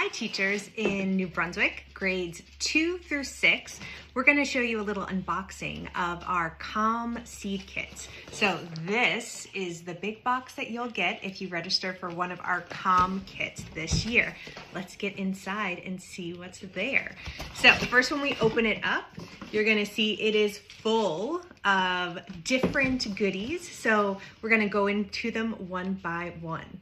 Hi teachers in New Brunswick, grades 2 through 6. We're going to show you a little unboxing of our CALM seed kits. So this is the big box that you'll get if you register for one of our CALM kits this year. Let's get inside and see what's there. So first, when we open it up, you're going to see it is full of different goodies. So we're going to go into them one by one.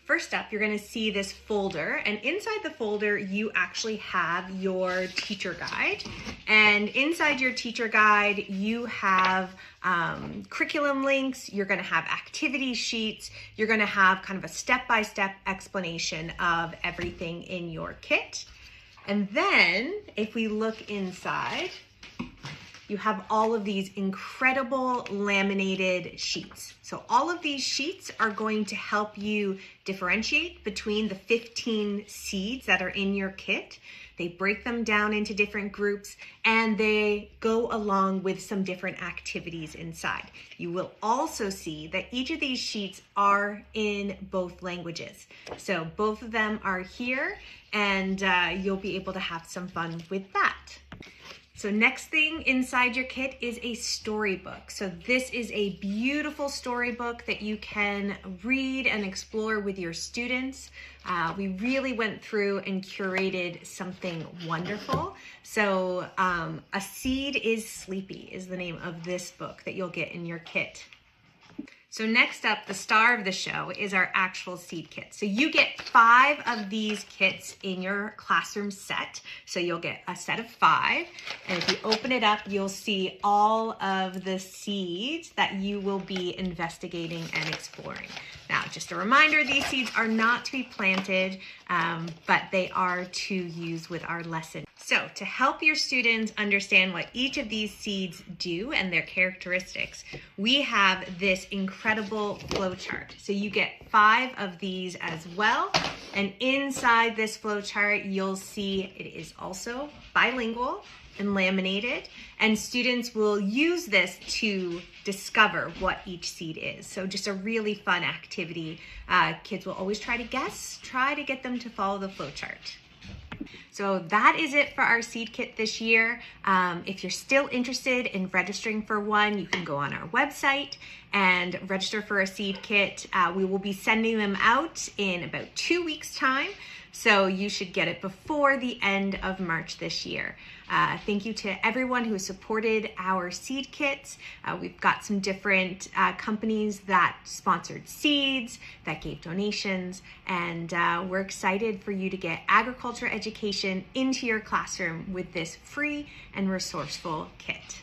First up, you're going to see this folder, and inside the folder you actually have your teacher guide, and inside your teacher guide you have curriculum links, you're going to have activity sheets, you're going to have kind of a step-by-step explanation of everything in your kit. And then if we look inside, you have all of these incredible laminated sheets. So all of these sheets are going to help you differentiate between the 15 seeds that are in your kit. They break them down into different groups and they go along with some different activities inside. You will also see that each of these sheets are in both languages. So both of them are here, and you'll be able to have some fun with that. So next thing inside your kit is a storybook. So this is a beautiful storybook that you can read and explore with your students. We really went through and curated something wonderful. So A Seed is Sleepy is the name of this book that you'll get in your kit. So next up, the star of the show is our actual seed kit. So you get 5 of these kits in your classroom set. So you'll get a set of 5. And if you open it up, you'll see all of the seeds that you will be investigating and exploring. Now, just a reminder, these seeds are not to be planted, but they are to use with our lesson. So to help your students understand what each of these seeds do and their characteristics, we have this incredible flowchart. So you get 5 of these as well. And inside this flowchart, you'll see it is also bilingual and laminated, and students will use this to discover what each seed is. So just a really fun activity. Kids will always try to guess, try to get them to follow the flowchart. So that is it for our seed kit this year. If you're still interested in registering for one, you can go on our website and register for a seed kit. We will be sending them out in about 2 weeks' time. So you should get it before the end of March this year. Thank you to everyone who has supported our seed kits. We've got some different companies that sponsored seeds, that gave donations, and we're excited for you to get agriculture education into your classroom with this free and resourceful kit.